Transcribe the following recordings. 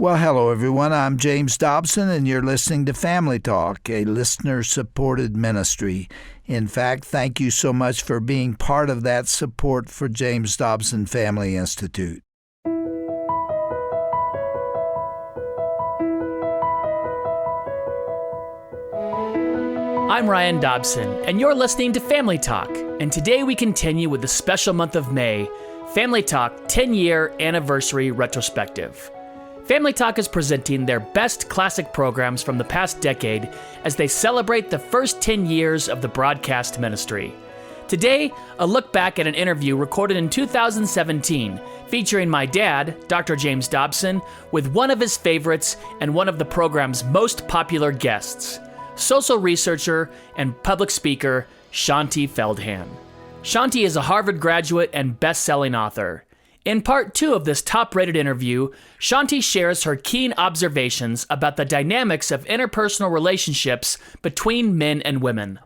Well, hello, everyone. I'm James Dobson, and you're listening to Family Talk, a listener-supported ministry. In fact, thank you so much for being part of that support for James Dobson Family Institute. I'm Ryan Dobson, and you're listening to Family Talk. And today we continue with the special month of May, Family Talk 10-year anniversary retrospective. Family Talk is presenting their best classic programs from the past decade as they celebrate the first 10 years of the broadcast ministry. Today, a look back at an interview recorded in 2017 featuring my dad, Dr. James Dobson, with one of his favorites and one of the program's most popular guests, social researcher and public speaker Shaunti Feldhahn. Shaunti is a Harvard graduate and best-selling author. In part 2 of this top-rated interview, Shaunti shares her keen observations about the dynamics of interpersonal relationships between men and women.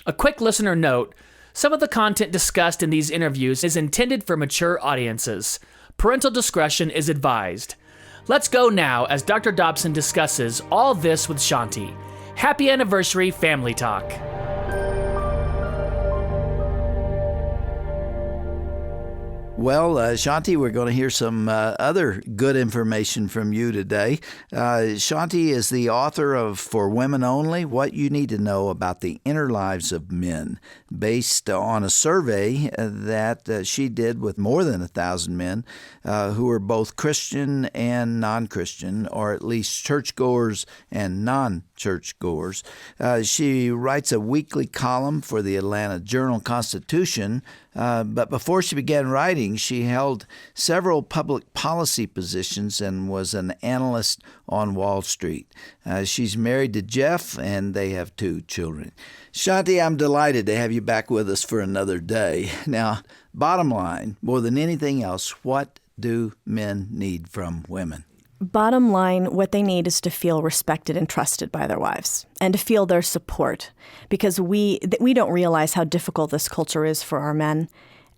A quick listener note, some of the content discussed in these interviews is intended for mature audiences. Parental discretion is advised. Let's go now as Dr. Dobson discusses all this with Shaunti. Happy anniversary, Family Talk. Well, Shaunti, we're going to hear some other good information from you today. Shaunti is the author of For Women Only, What You Need to Know About the Inner Lives of Men, based on a survey that she did with more than 1,000 men who are both Christian and non-Christian, or at least churchgoers and non-churchgoers. She writes a weekly column for the Atlanta Journal-Constitution, but before she began writing, she held several public policy positions and was an analyst on Wall Street. She's married to Jeff, and they have 2 children. Shaunti, I'm delighted to have you back with us for another day. Now, bottom line, more than anything else, what do men need from women? Bottom line, what they need is to feel respected and trusted by their wives and to feel their support, because we don't realize how difficult this culture is for our men,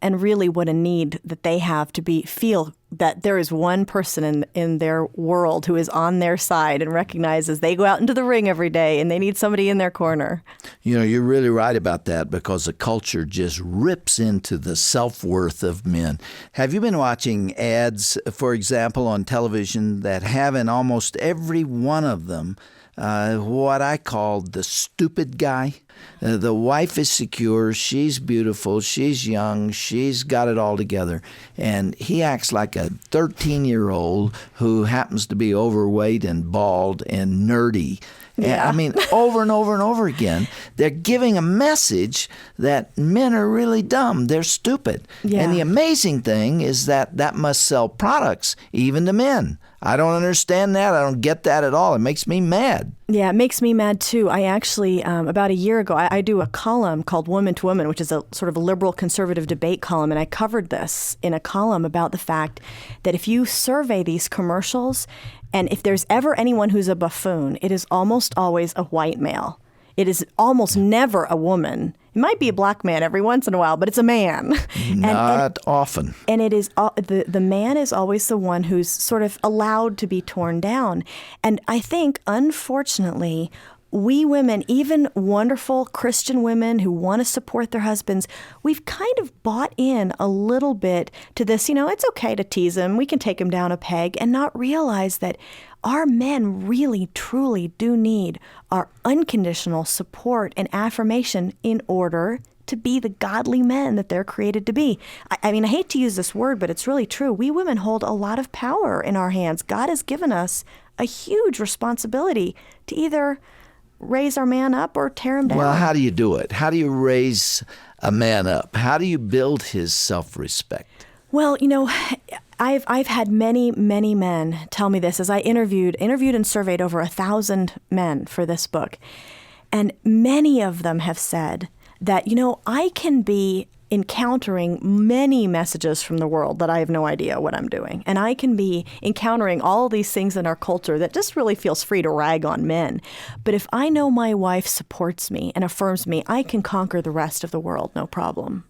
and really what a need that they have to feel that there is one person in their world who is on their side and recognizes they go out into the ring every day and they need somebody in their corner. You know, you're really right about that, because the culture just rips into the self-worth of men. Have you been watching ads, for example, on television that have in almost every one of them what I call the stupid guy? The wife is secure, she's beautiful, she's young, she's got it all together, and he acts like a 13-year-old who happens to be overweight and bald and nerdy. Yeah. I mean, over and over and over again, they're giving a message that men are really dumb. They're stupid. Yeah. And the amazing thing is that must sell products, even to men. I don't understand that. I don't get that at all. It makes me mad. Yeah, it makes me mad, too. I actually, about a year ago, I do a column called Woman to Woman, which is a sort of a liberal conservative debate column. And I covered this in a column about the fact that if you survey these commercials, and if there's ever anyone who's a buffoon, it is almost always a white male. It is almost never a woman. It might be a black man every once in a while, but it's a man. Not often. And it is the man is always the one who's sort of allowed to be torn down. And I think, unfortunately, we women, even wonderful Christian women who want to support their husbands, we've kind of bought in a little bit to this, it's okay to tease him, we can take him down a peg, and not realize that our men really, truly do need our unconditional support and affirmation in order to be the godly men that they're created to be. I mean, I hate to use this word, but it's really true. We women hold a lot of power in our hands. God has given us a huge responsibility to either raise our man up or tear him down. Well, how do you do it? How do you raise a man up? How do you build his self-respect? Well, I've had many, many men tell me this as I interviewed and surveyed over 1,000 men for this book. And many of them have said that, I can be encountering many messages from the world that I have no idea what I'm doing. And I can be encountering all these things in our culture that just really feels free to rag on men. But if I know my wife supports me and affirms me, I can conquer the rest of the world, no problem.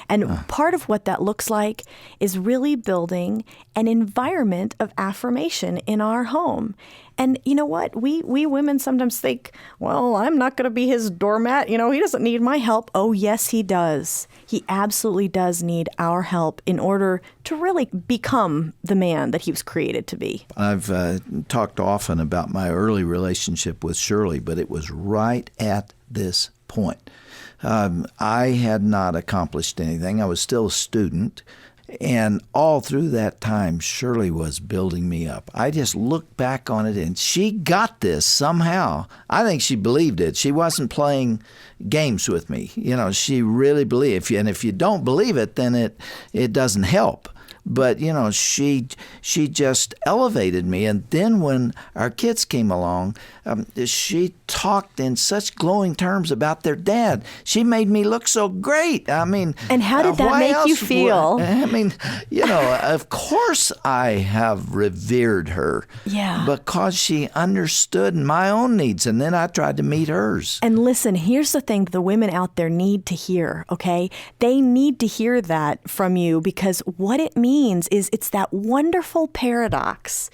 And part of what that looks like is really building an environment of affirmation in our home. And you know what? We women sometimes think, well, I'm not going to be his doormat. He doesn't need my help. Oh, yes, he does. He absolutely does need our help in order to really become the man that he was created to be. I've talked often about my early relationship with Shirley, but it was right at this point. I had not accomplished anything. I was still a student. And all through that time, Shirley was building me up. I just look back on it, and she got this somehow. I think she believed it. She wasn't playing games with me. She really believed. And if you don't believe it, then it doesn't help. But, she just elevated me. And then when our kids came along, she talked in such glowing terms about their dad. She made me look so great. I mean, and how did that make you feel? Of course I have revered her. Yeah. Because she understood my own needs, and then I tried to meet hers. And listen, here's the thing the women out there need to hear, okay? They need to hear that from you, because what it means is it's that wonderful paradox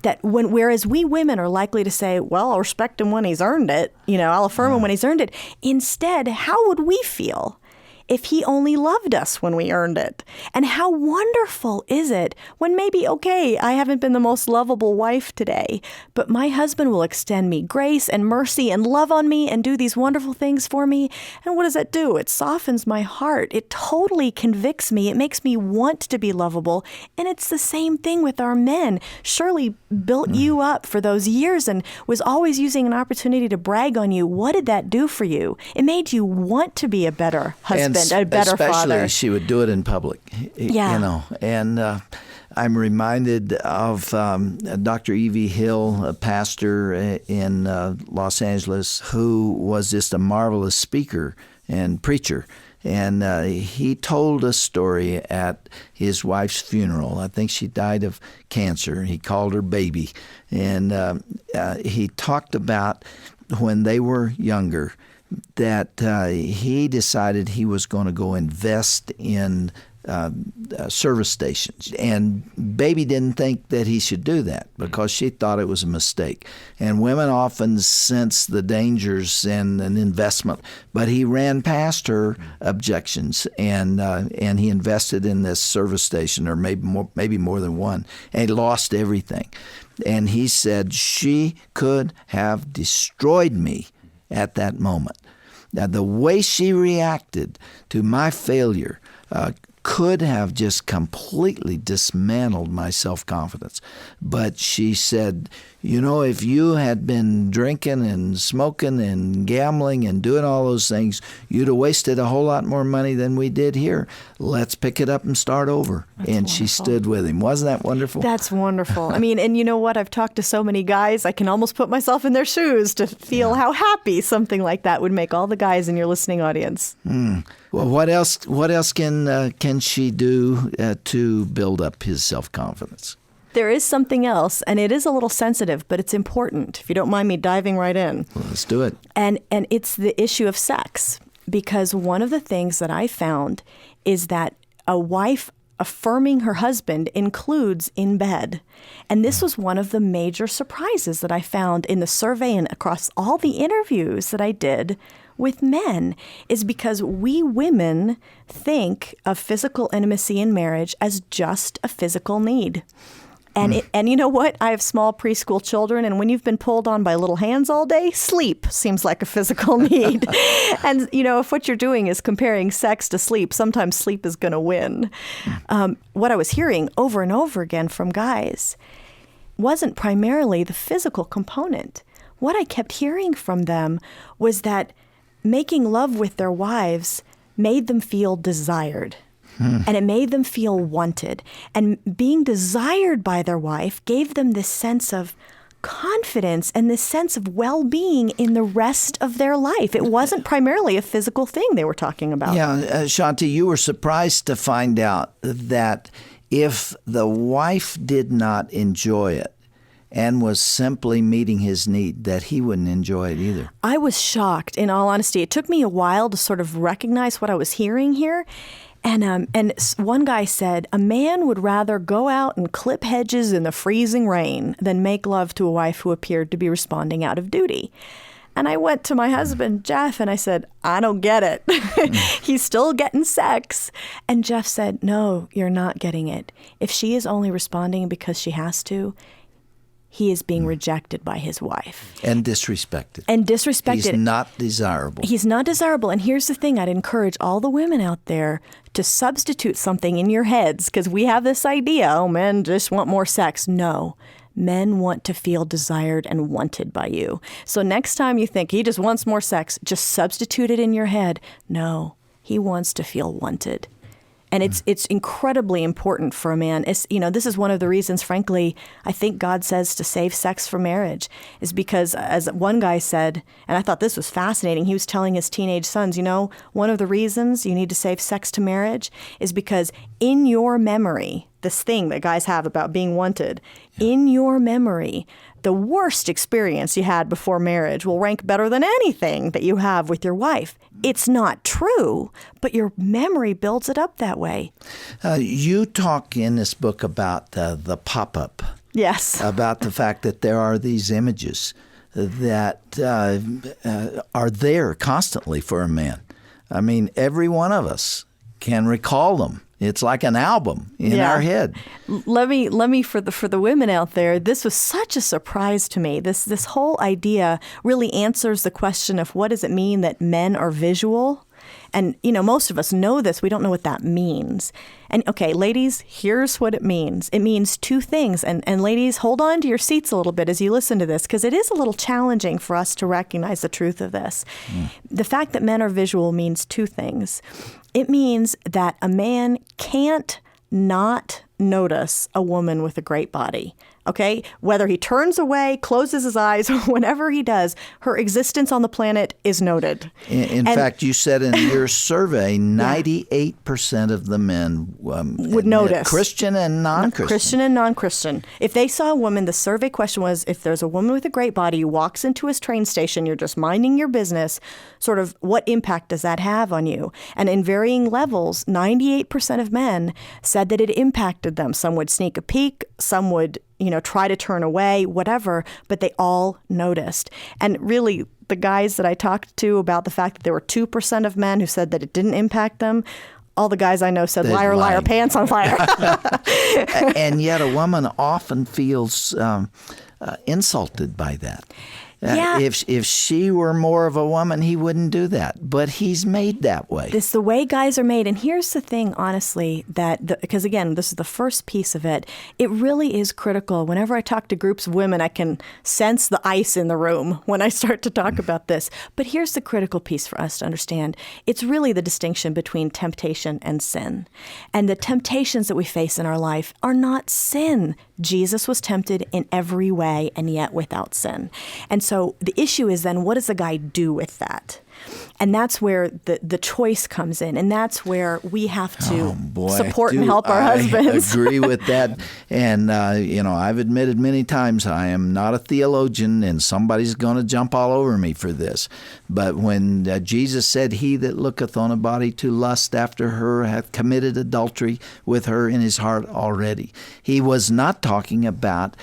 that whereas we women are likely to say, well, I'll respect him when he's earned it, I'll affirm him when he's earned it. Instead, how would we feel if he only loved us when we earned it? And how wonderful is it when maybe, okay, I haven't been the most lovable wife today, but my husband will extend me grace and mercy and love on me and do these wonderful things for me. And what does that do? It softens my heart. It totally convicts me. It makes me want to be lovable. And it's the same thing with our men. Shirley built you up for those years and was always using an opportunity to brag on you. What did that do for you? It made you want to be a better husband. A better especially father. She would do it in public, and I'm reminded of Dr. Evie Hill, a pastor in Los Angeles, who was just a marvelous speaker and preacher. And he told a story at his wife's funeral. I think she died of cancer. He called her baby. And he talked about when they were younger, that he decided he was going to go invest in service stations. And baby didn't think that he should do that because she thought it was a mistake. And women often sense the dangers in an investment. But he ran past her objections, and he invested in this service station, or maybe more than one, and he lost everything. And he said, she could have destroyed me at that moment. Now, the way she reacted to my failure could have just completely dismantled my self-confidence. But she said, if you had been drinking and smoking and gambling and doing all those things, you'd have wasted a whole lot more money than we did here. Let's pick it up and start over. That's and wonderful. She stood with him. Wasn't that wonderful? That's wonderful. I mean, and you know what? I've talked to so many guys, I can almost put myself in their shoes to feel how happy something like that would make all the guys in your listening audience. Well, what else can she do to build up his self-confidence? There is something else, and it is a little sensitive, but it's important, if you don't mind me diving right in. Well, let's do it. And it's the issue of sex, because one of the things that I found is that a wife affirming her husband includes in bed. And this was one of the major surprises that I found in the survey and across all the interviews that I did with men, is because we women think of physical intimacy in marriage as just a physical need. And you know what? I have small preschool children, and when you've been pulled on by little hands all day, sleep seems like a physical need. And, if what you're doing is comparing sex to sleep, sometimes sleep is going to win. What I was hearing over and over again from guys wasn't primarily the physical component. What I kept hearing from them was that making love with their wives made them feel desired. And it made them feel wanted. And being desired by their wife gave them this sense of confidence and this sense of well-being in the rest of their life. It wasn't primarily a physical thing they were talking about. Yeah, Shaunti, you were surprised to find out that if the wife did not enjoy it and was simply meeting his need, that he wouldn't enjoy it either. I was shocked, in all honesty. It took me a while to sort of recognize what I was hearing here. And one guy said, a man would rather go out and clip hedges in the freezing rain than make love to a wife who appeared to be responding out of duty. And I went to my husband, Jeff, and I said, I don't get it. He's still getting sex. And Jeff said, no, you're not getting it. If she is only responding because she has to, he is being rejected by his wife. And disrespected. He's not desirable. He's not desirable. And here's the thing. I'd encourage all the women out there to substitute something in your heads, because we have this idea, oh, men just want more sex. No. Men want to feel desired and wanted by you. So next time you think he just wants more sex, just substitute it in your head. No, he wants to feel wanted. And it's incredibly important for a man. This is one of the reasons, frankly, I think God says to save sex for marriage, is because, as one guy said, and I thought this was fascinating, he was telling his teenage sons, one of the reasons you need to save sex to marriage is because in your memory, this thing that guys have about being wanted, in your memory, the worst experience you had before marriage will rank better than anything that you have with your wife. It's not true, but your memory builds it up that way. You talk in this book about the pop-up. Yes. About the fact that there are these images that are there constantly for a man. I mean, every one of us can recall them. It's like an album in our head. Let me for the women out there, this was such a surprise to me. This whole idea really answers the question of what does it mean that men are visual? And, most of us know this. We don't know what that means. And, okay, ladies, here's what it means. It means two things. And ladies, hold on to your seats a little bit as you listen to this, because it is a little challenging for us to recognize the truth of this. The fact that men are visual means two things. It means that a man can't not notice a woman with a great body. Okay? Whether he turns away, closes his eyes, whenever he does, her existence on the planet is noted. In fact, you said in your survey, 98% of the men would notice. Christian and non-Christian. Christian and non-Christian. If they saw a woman, the survey question was, if there's a woman with a great body who walks into his train station, you're just minding your business, sort of what impact does that have on you? And in varying levels, 98% of men said that it impacted them. Some would sneak a peek, some would try to turn away, whatever, but they all noticed. And really, the guys that I talked to about the fact that there were 2% of men who said that it didn't impact them, all the guys I know said, liar, liar, pants on fire. And yet a woman often feels insulted by that. If she were more of a woman, he wouldn't do that. But he's made that way. This is the way guys are made. And here's the thing, honestly, because again, this is the first piece of it. It really is critical. Whenever I talk to groups of women, I can sense the ice in the room when I start to talk about this. But here's the critical piece for us to understand. It's really the distinction between temptation and sin. And the temptations that we face in our life are not sin. Jesus was tempted in every way and yet without sin. And so the issue is then, what does a guy do with that? And that's where the choice comes in. And that's where we have to support and help our husbands. I agree with that. And, I've admitted many times I am not a theologian and somebody's going to jump all over me for this. But when Jesus said, he that looketh on a body to lust after her hath committed adultery with her in his heart already, he was not talking about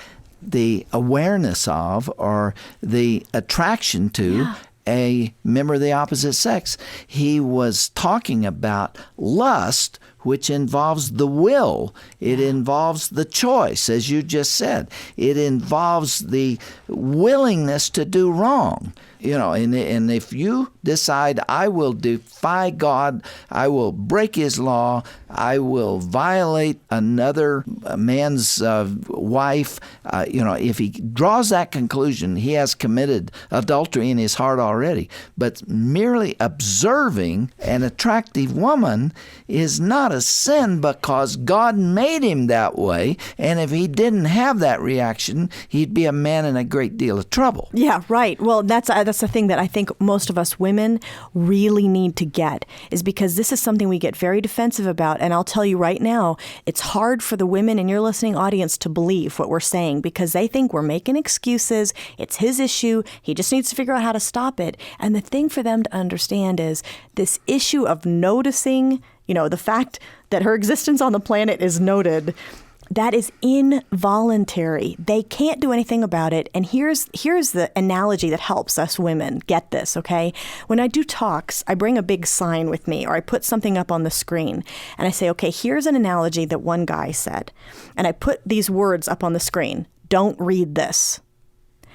the awareness of or the attraction to a member of the opposite sex. He was talking about lust, which involves the will. It involves the choice, as you just said. It involves the willingness to do wrong. And if you decide, I will defy God, I will break his law, I will violate another man's wife, if he draws that conclusion, he has committed adultery in his heart already. But merely observing an attractive woman is not a sin because God made him that way. And if he didn't have that reaction, he'd be a man in a great deal of trouble. Yeah, right. Well, that's the thing that I think most of us women really need to get, is because this is something we get very defensive about. And I'll tell you right now, it's hard for the women in your listening audience to believe what we're saying because they think we're making excuses. It's his issue. He just needs to figure out how to stop it. And the thing for them to understand is this issue of noticing The fact that her existence on the planet is noted, that is involuntary. They can't do anything about it. And here's the analogy that helps us women get this, okay? When I do talks, I bring a big sign with me, or I put something up on the screen, and I say, okay, here's an analogy that one guy said. And I put these words up on the screen. Don't read this.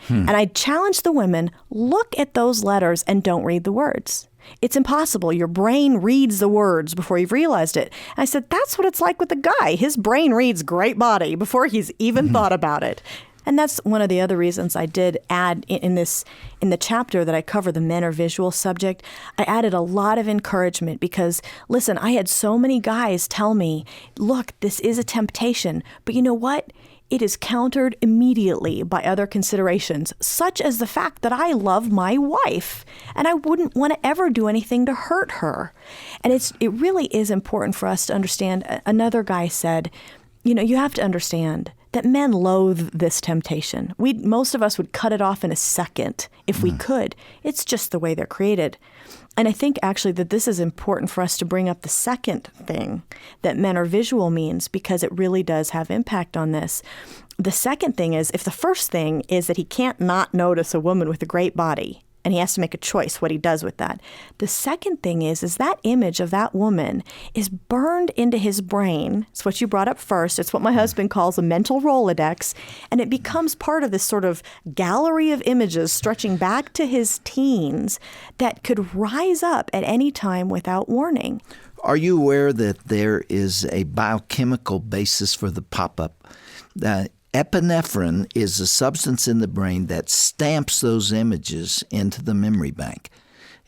And I challenge the women, look at those letters and don't read the words. It's impossible. Your brain reads the words before you've realized it. And I said, that's what it's like with the guy. His brain reads great body before he's even thought about it. And that's one of the other reasons I did add in the chapter that I cover the men are visual subject. I added a lot of encouragement because, listen, I had so many guys tell me, look, this is a temptation, but you know what? It is countered immediately by other considerations, such as the fact that I love my wife and I wouldn't want to ever do anything to hurt her. And it really is important for us to understand. Another guy said, you have to understand that men loathe this temptation. Most of us would cut it off in a second if we could. It's just the way they're created. And I think actually that this is important for us to bring up the second thing that men are visual means, because it really does have impact on this. The second thing is, if the first thing is that he can't not notice a woman with a great body, and he has to make a choice what he does with that. The second thing is that image of that woman is burned into his brain. It's what you brought up first. It's what my husband calls a mental Rolodex. And it becomes part of this sort of gallery of images stretching back to his teens that could rise up at any time without warning. Are you aware that there is a biochemical basis for the pop-up? Epinephrine is a substance in the brain that stamps those images into the memory bank.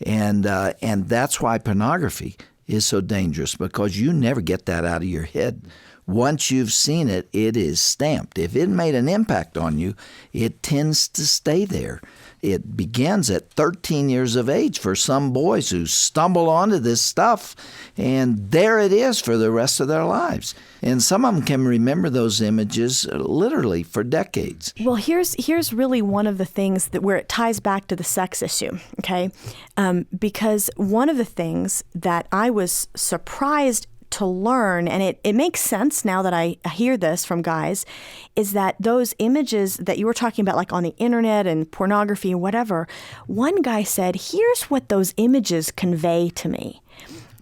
And that's why pornography is so dangerous, because you never get that out of your head. Once you've seen it, it is stamped. If it made an impact on you, it tends to stay there. It begins at 13 years of age for some boys who stumble onto this stuff, and there it is for the rest of their lives. And some of them can remember those images literally for decades. Well, here's really one of the things where it ties back to the sex issue, okay? Because one of the things that I was surprised to learn, and it makes sense now that I hear this from guys, is that those images that you were talking about, like on the internet and pornography and whatever, one guy said, here's what those images convey to me.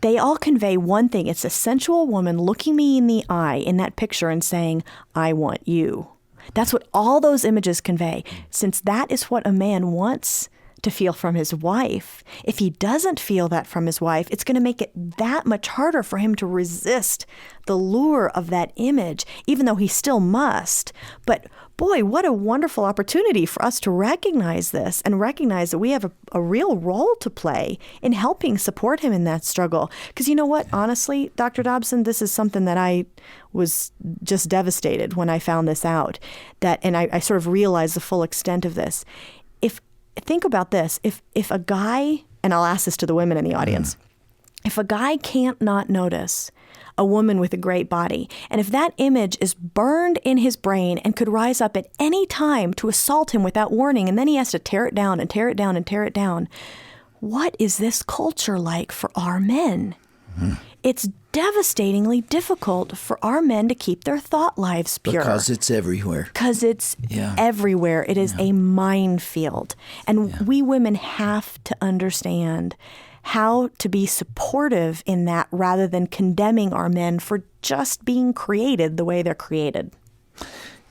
They all convey one thing. It's a sensual woman looking me in the eye in that picture and saying, I want you. That's what all those images convey. Since that is what a man wants to feel from his wife, if he doesn't feel that from his wife, it's going to make it that much harder for him to resist the lure of that image, even though he still must. But boy, what a wonderful opportunity for us to recognize this and recognize that we have a real role to play in helping support him in that struggle. Because you know what? Honestly, Dr. Dobson, this is something that I was just devastated when I found this out. And I sort of realized the full extent of this. Think about this. If a guy, and I'll ask this to the women in the audience, if a guy can't not notice a woman with a great body, and if that image is burned in his brain and could rise up at any time to assault him without warning, and then he has to tear it down and tear it down and tear it down, what is this culture like for our men? It's devastatingly difficult for our men to keep their thought lives pure. Because it's everywhere. Because it's everywhere. It is a minefield. And we women have to understand how to be supportive in that rather than condemning our men for just being created the way they're created.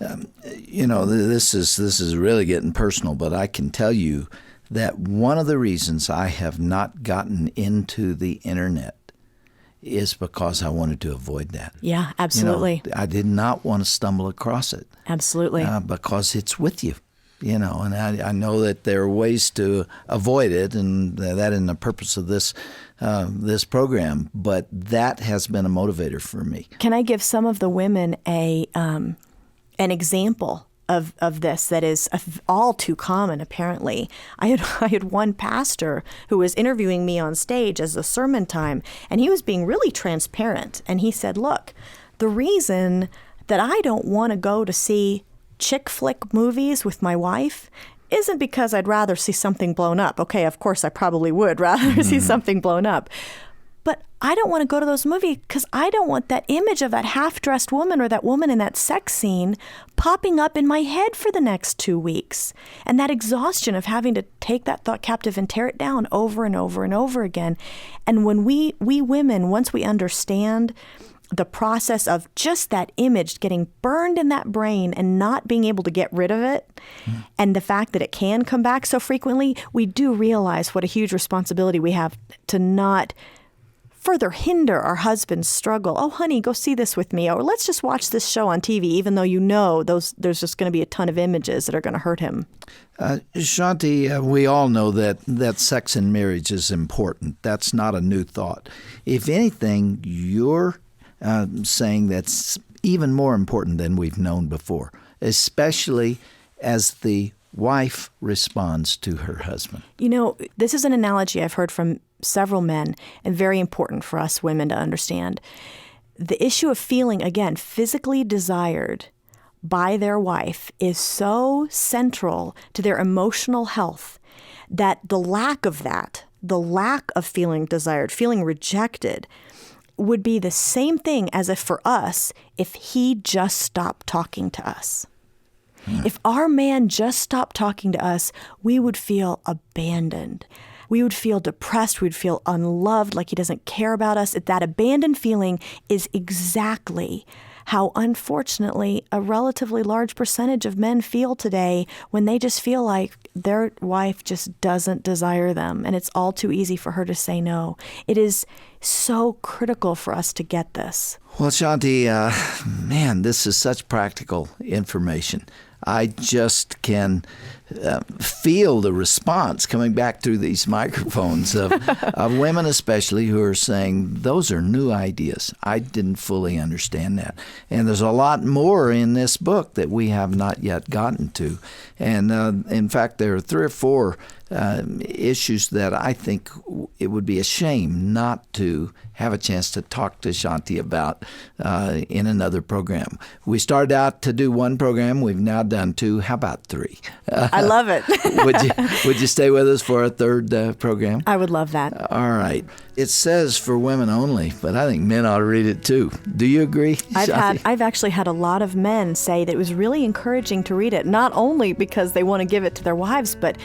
This is really getting personal, but I can tell you that one of the reasons I have not gotten into the internet is because I wanted to avoid that. Yeah, absolutely. I did not want to stumble across it. Absolutely. Because it's with you, and I know that there are ways to avoid it, and that isn't the purpose of this program, but that has been a motivator for me. Can I give some of the women an example of this that is all too common, apparently? I had one pastor who was interviewing me on stage as a sermon time, and he was being really transparent. And he said, look, the reason that I don't want to go to see chick flick movies with my wife isn't because I'd rather see something blown up. Okay, of course, I probably would rather see something blown up. But I don't want to go to those movies because I don't want that image of that half-dressed woman or that woman in that sex scene popping up in my head for the next 2 weeks. And that exhaustion of having to take that thought captive and tear it down over and over and over again. And when we women, once we understand the process of just that image getting burned in that brain and not being able to get rid of it, and the fact that it can come back so frequently, we do realize what a huge responsibility we have to not further hinder our husband's struggle. Oh, honey, go see this with me. Or let's just watch this show on TV, even though you know there's just going to be a ton of images that are going to hurt him. Shaunti, we all know that sex in marriage is important. That's not a new thought. If anything, you're saying that's even more important than we've known before, especially as the wife responds to her husband. You know, this is an analogy I've heard from several men and very important for us women to understand. The issue of feeling, again, physically desired by their wife is so central to their emotional health that the lack of feeling desired, feeling rejected, would be the same thing as if for us, if he just stopped talking to us. If our man just stopped talking to us, we would feel abandoned. We would feel depressed. We'd feel unloved, like he doesn't care about us. That abandoned feeling is exactly how, unfortunately, a relatively large percentage of men feel today when they just feel like their wife just doesn't desire them, and it's all too easy for her to say no. It is so critical for us to get this. Well, Shaunti, man, this is such practical information. I just can feel the response coming back through these microphones of women especially who are saying, those are new ideas. I didn't fully understand that. And there's a lot more in this book that we have not yet gotten to. And in fact, there are 3 or 4 issues that I think it would be a shame not to have a chance to talk to Shaunti about in another program. We started out to do 1 program. We've now done 2. How about 3? I love it. Would you stay with us for a 3rd program? I would love that. All right. It says for women only, but I think men ought to read it too. Do you agree, Shaunti? I've actually had a lot of men say that it was really encouraging to read it, not only because they want to give it to their wives, but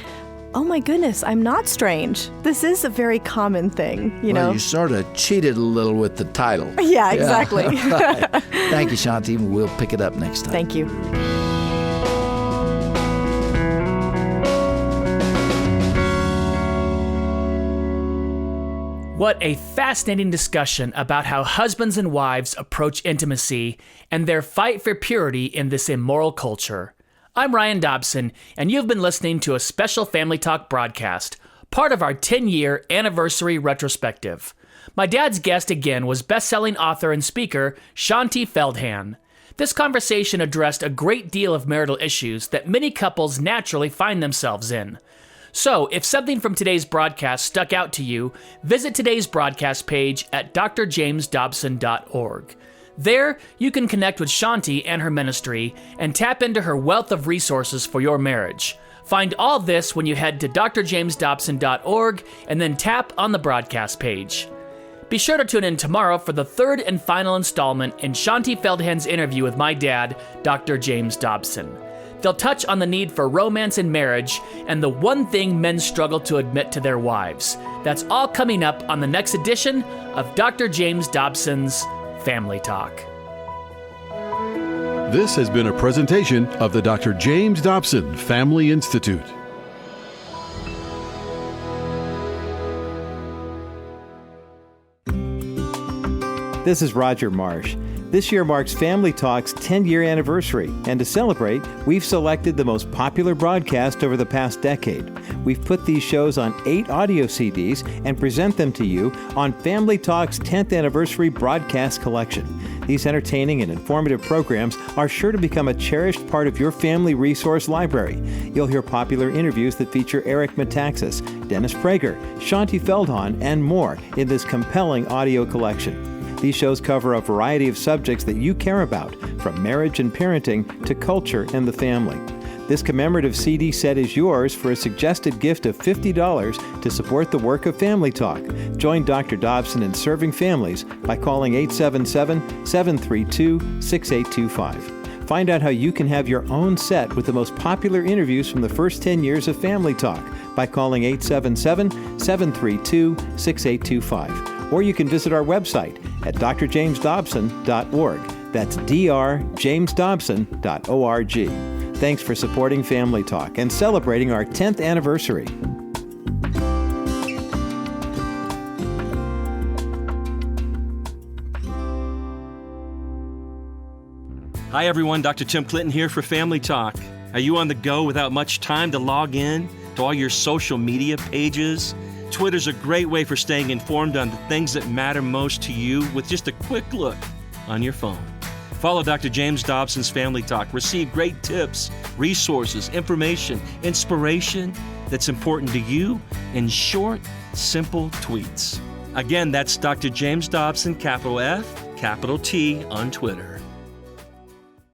oh my goodness, I'm not strange. This is a very common thing, you know. You sort of cheated a little with the title. Yeah, exactly. Right. Thank you, Shaunti. We'll pick it up next time. Thank you. What a fascinating discussion about how husbands and wives approach intimacy and their fight for purity in this immoral culture. I'm Ryan Dobson, and you've been listening to a special Family Talk broadcast, part of our 10-year anniversary retrospective. My dad's guest again was best-selling author and speaker Shaunti Feldhahn. This conversation addressed a great deal of marital issues that many couples naturally find themselves in. So, if something from today's broadcast stuck out to you, visit today's broadcast page at drjamesdobson.org. There, you can connect with Shaunti and her ministry and tap into her wealth of resources for your marriage. Find all this when you head to drjamesdobson.org and then tap on the broadcast page. Be sure to tune in tomorrow for the 3rd and final installment in Shaunti Feldhahn's interview with my dad, Dr. James Dobson. They'll touch on the need for romance in marriage and the one thing men struggle to admit to their wives. That's all coming up on the next edition of Dr. James Dobson's Family Talk. This has been a presentation of the Dr. James Dobson Family Institute. This is Roger Marsh. This year marks Family Talk's 10-year anniversary, and to celebrate, we've selected the most popular broadcast over the past decade. We've put these shows on 8 audio CDs and present them to you on Family Talk's 10th anniversary broadcast collection. These entertaining and informative programs are sure to become a cherished part of your family resource library. You'll hear popular interviews that feature Eric Metaxas, Dennis Prager, Shaunti Feldhahn, and more in this compelling audio collection. These shows cover a variety of subjects that you care about, from marriage and parenting to culture and the family. This commemorative CD set is yours for a suggested gift of $50 to support the work of Family Talk. Join Dr. Dobson in serving families by calling 877-732-6825. Find out how you can have your own set with the most popular interviews from the first 10 years of Family Talk by calling 877-732-6825. Or you can visit our website at drjamesdobson.org. That's drjamesdobson.org. Thanks for supporting Family Talk and celebrating our 10th anniversary. Hi everyone, Dr. Tim Clinton here for Family Talk. Are you on the go without much time to log in to all your social media pages? Twitter's a great way for staying informed on the things that matter most to you with just a quick look on your phone. Follow Dr. James Dobson's Family Talk. Receive great tips, resources, information, inspiration that's important to you in short, simple tweets. Again, that's Dr. James Dobson, capital F, capital T on Twitter.